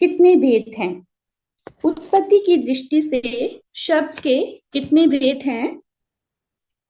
कितने भेद हैं? उत्पत्ति की दृष्टि से शब्द के कितने भेद हैं?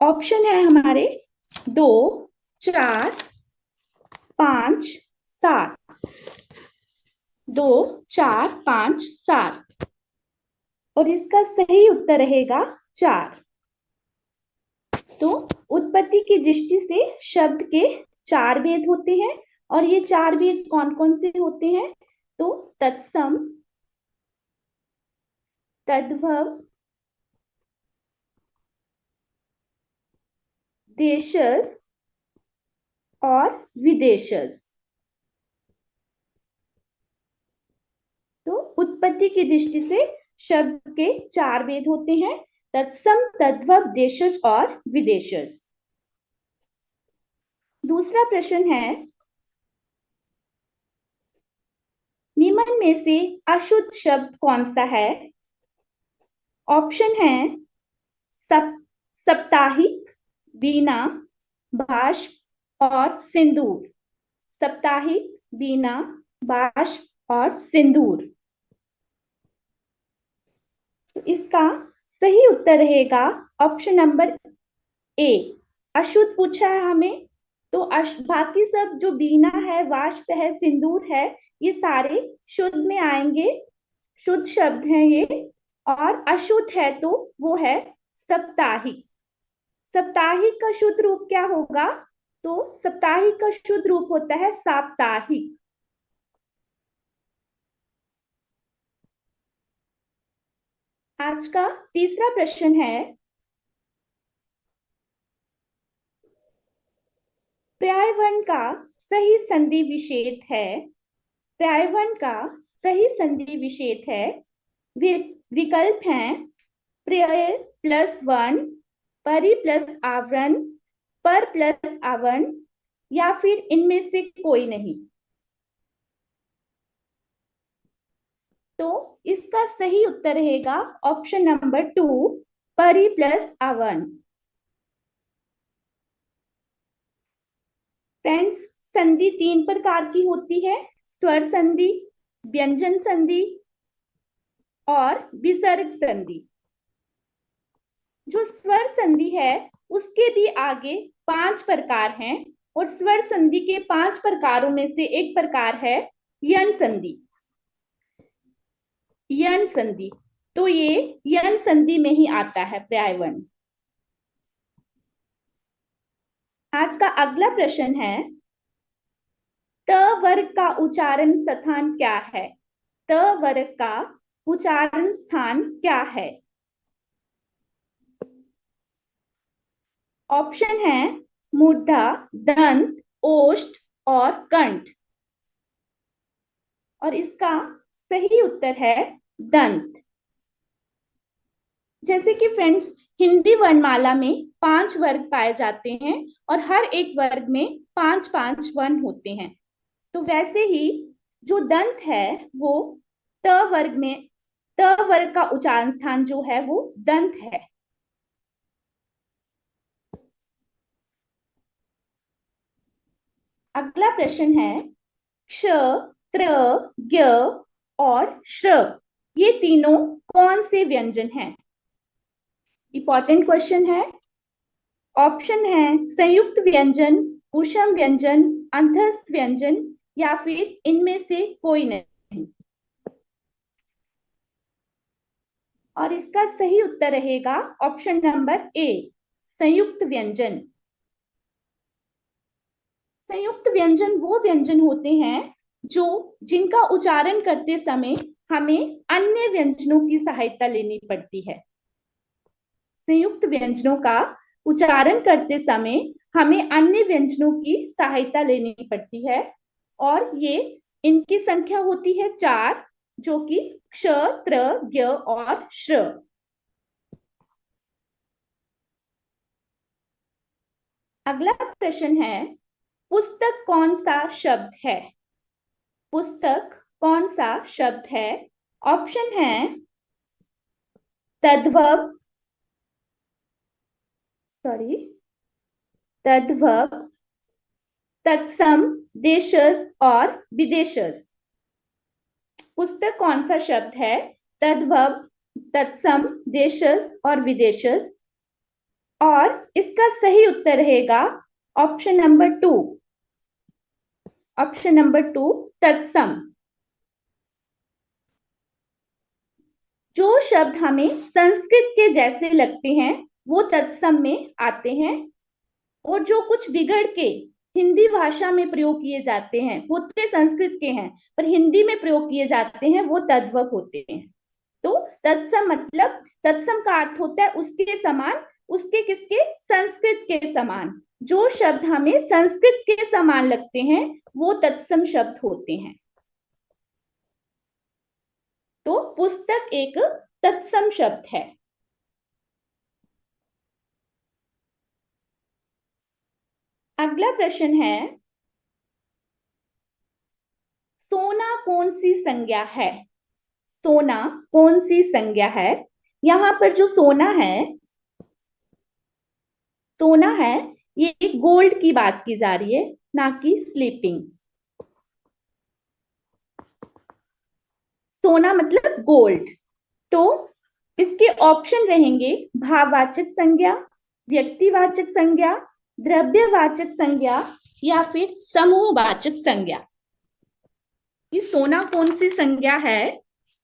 ऑप्शन है हमारे 2, 4, 5, 7। 2, 4, 5, 7 और इसका सही उत्तर रहेगा 4। तो उत्पत्ति की दृष्टि से शब्द के 4 भेद होते हैं और ये 4 भेद कौन कौन से होते हैं? तो तत्सम, तद्भव, देशज और विदेशज। तो उत्पत्ति की दृष्टि से शब्द के 4 भेद होते हैं, तत्सम, तद्भव, देशज और विदेशज। दूसरा प्रश्न है, निम्न में से अशुद्ध शब्द कौन सा है? ऑप्शन है साप्ताहिक, वीणा, बाष्प और सिंदूर। साप्ताहिक, वीणा, बाष्प और सिंदूर। तो इसका सही उत्तर रहेगा ऑप्शन नंबर ए, अशुद्ध पूछा है हमें। तो बाकी सब जो वीणा है, वाष्प है, सिंदूर है, ये सारे शुद्ध में आएंगे, शुद्ध शब्द हैं ये। और अशुद्ध है तो वो है साप्ताहिक। साप्ताहिक का शुद्ध रूप क्या होगा? तो साप्ताहिक का शुद्ध रूप होता है साप्ताहिक। आज का तीसरा प्रश्न है, पर्यायवन का सही संधि विच्छेद है। पर्यायवन का सही संधि विच्छेद है। विकल्प हैं पर्याय प्लस वन, परि प्लस आवरण, पर प्लस आवरण, या फिर इनमें से कोई नहीं। तो इसका सही उत्तर रहेगा ऑप्शन नंबर 2, परि प्लस आवरण। फ्रेंड्स, संधि 3 प्रकार की होती है, स्वर संधि, व्यंजन संधि और विसर्ग संधि। जो स्वर संधि है उसके भी आगे 5 प्रकार हैं और स्वर संधि के 5 प्रकारों में से एक प्रकार है यन संधि। यन संधि, तो ये यन संधि में ही आता है पर्यायवन। आज का अगला प्रश्न है, त वर्ग का उच्चारण स्थान क्या है? त वर्ग का उच्चारण स्थान क्या है? ऑप्शन है मूर्धा, दंत, ओष्ठ और कंठ। और इसका सही उत्तर है दंत। जैसे कि फ्रेंड्स, हिंदी वर्णमाला में 5 वर्ग पाए जाते हैं और हर एक वर्ग में 5-5 वर्ण होते हैं। तो वैसे ही जो दंत है वो त वर्ग में, त वर्ग का उच्चारण स्थान जो है वो दंत है। अगला प्रश्न है, क्ष, त्र, ज्ञ और श्र, ये तीनों कौन से व्यंजन हैं? इंपॉर्टेंट क्वेश्चन है। ऑप्शन है संयुक्त व्यंजन, ऊष्म व्यंजन, अंतस्थ व्यंजन, या फिर इनमें से कोई नहीं। और इसका सही उत्तर रहेगा ऑप्शन नंबर ए, संयुक्त व्यंजन। संयुक्त व्यंजन वो व्यंजन होते हैं जो जिनका उच्चारण करते समय हमें अन्य व्यंजनों की सहायता लेनी पड़ती है। संयुक्त व्यंजनों का उच्चारण करते समय हमें अन्य व्यंजनों की सहायता लेनी पड़ती है और ये इनकी संख्या होती है 4, जो कि क्ष, त्र, ज्ञ और श्र। अगला प्रश्न है, पुस्तक कौन सा शब्द है? पुस्तक कौन सा शब्द है? ऑप्शन है तद्भव, सॉरी, तद्भव, तत्सम, देशज और विदेशज। पुस्तक कौन सा शब्द है? तद्भव, तत्सम, देशज और विदेशज। और इसका सही उत्तर रहेगा ऑप्शन नंबर 2। ऑप्शन नंबर 2 तत्सम। जो शब्द हमें संस्कृत के जैसे लगते हैं वो तत्सम में आते हैं, और जो कुछ बिगड़ के हिंदी भाषा में प्रयोग किए जाते हैं, होते संस्कृत के हैं पर हिंदी में प्रयोग किए जाते हैं, वो तद्भव होते हैं। तो तत्सम मतलब, तत्सम का अर्थ होता है उसके समान, उसके किसके? संस्कृत के समान। जो शब्द हमें संस्कृत के समान लगते हैं वो तत्सम शब्द होते हैं। तो पुस्तक एक तत्सम शब्द है। अगला प्रश्न है, सोना कौन सी संज्ञा है? सोना कौन सी संज्ञा है? यहां पर जो सोना है, सोना है, ये गोल्ड की बात की जा रही है, ना कि स्लीपिंग। सोना मतलब गोल्ड। तो इसके ऑप्शन रहेंगे भाववाचक संज्ञा, व्यक्तिवाचक संज्ञा, द्रव्यवाचक संज्ञा या फिर समूहवाचक संज्ञा। कि सोना कौन सी संज्ञा है?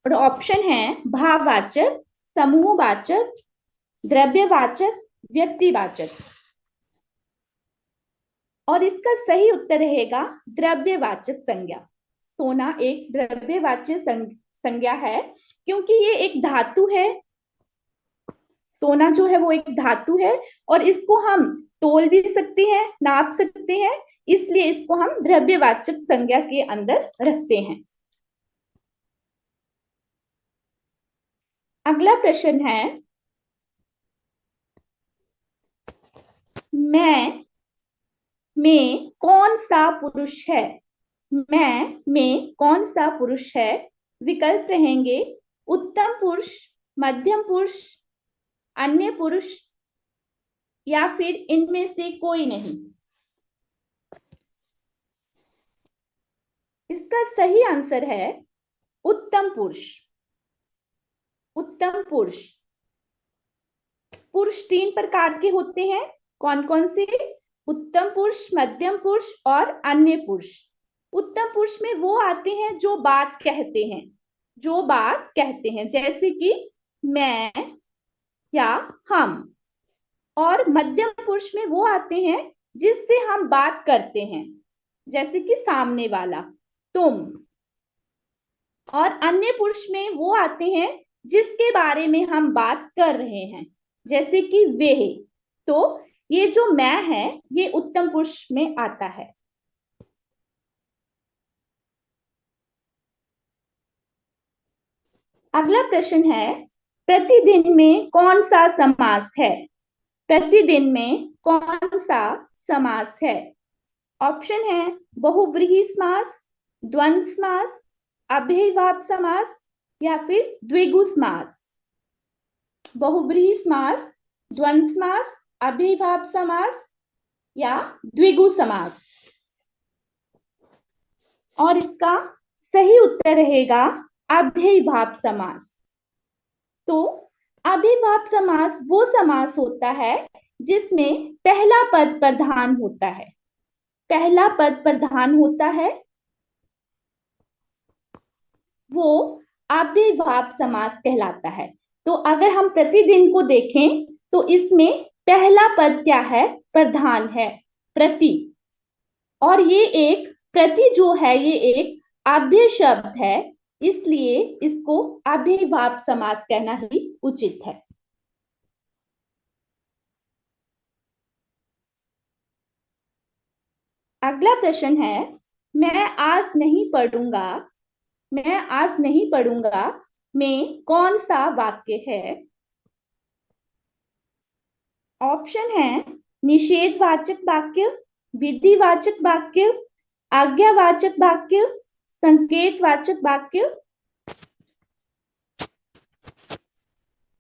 और ऑप्शन है भाववाचक, समूहवाचक, द्रव्यवाचक, व्यक्तिवाचक। और इसका सही उत्तर रहेगा द्रव्यवाचक संज्ञा। सोना एक द्रव्यवाचक संज्ञा है, क्योंकि ये एक धातु है। सोना जो है वो एक धातु है, और इसको हम तोल भी सकते हैं, नाप सकते हैं, इसलिए इसको हम द्रव्यवाचक संज्ञा के अंदर रखते हैं। अगला प्रश्न है, मैं में कौन सा पुरुष है? मैं में कौन सा पुरुष है? विकल्प रहेंगे उत्तम पुरुष, मध्यम पुरुष, अन्य पुरुष या फिर इनमें से कोई नहीं। इसका सही आंसर है उत्तम पुरुष। उत्तम पुरुष। पुरुष 3 प्रकार के होते हैं। कौन कौन से? उत्तम पुरुष, मध्यम पुरुष और अन्य पुरुष। उत्तम पुरुष में वो आते हैं जो बात कहते हैं, जो बात कहते हैं, जैसे कि मैं या हम। और मध्यम पुरुष में वो आते हैं जिससे हम बात करते हैं, जैसे कि सामने वाला, तुम। और अन्य पुरुष में वो आते हैं जिसके बारे में हम बात कर रहे हैं, जैसे कि वे। तो ये जो मैं है ये उत्तम पुरुष में आता है। अगला प्रश्न है, प्रतिदिन में कौन सा समास है? प्रतिदिन में कौन सा समास है? ऑप्शन है बहुब्रीहि समास, द्वंद्व समास, अव्ययीभाव समास या फिर द्विगु समास। बहुब्रीहि समास, द्वंद्व समास, अव्ययीभाव समास या द्विगु समास। और इसका सही उत्तर रहेगा अव्ययीभाव समास। तो अव्ययीभाव समास वो समास होता है जिसमें पहला पद प्रधान होता है। पहला पद प्रधान होता है, वो अव्ययीभाव समास कहलाता है। तो अगर हम प्रतिदिन को देखें तो इसमें पहला पद क्या है? प्रधान है, प्रति। और ये एक प्रति जो है ये एक अव्यय शब्द है, इसलिए इसको अव्ययीभाव समास कहना ही उचित है। अगला प्रश्न है, मैं आज नहीं पढ़ूंगा, मैं आज नहीं पढ़ूंगा में कौन सा वाक्य है? ऑप्शन है निषेधवाचक वाक्य, विधिवाचक वाक्य, आज्ञावाचक वाक्य, संकेतवाचक वाक्य।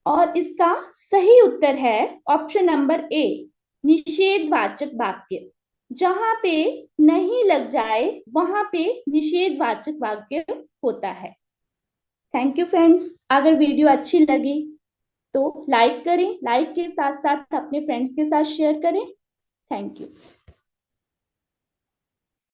और इसका सही उत्तर है ऑप्शन नंबर ए, निषेधवाचक वाक्य। जहां पे नहीं लग जाए वहां पे निषेधवाचक वाक्य होता है। Thank you friends. अगर वीडियो अच्छी लगी तो लाइक करें, लाइक के साथ साथ अपने फ्रेंड्स के साथ शेयर करें। Thank you.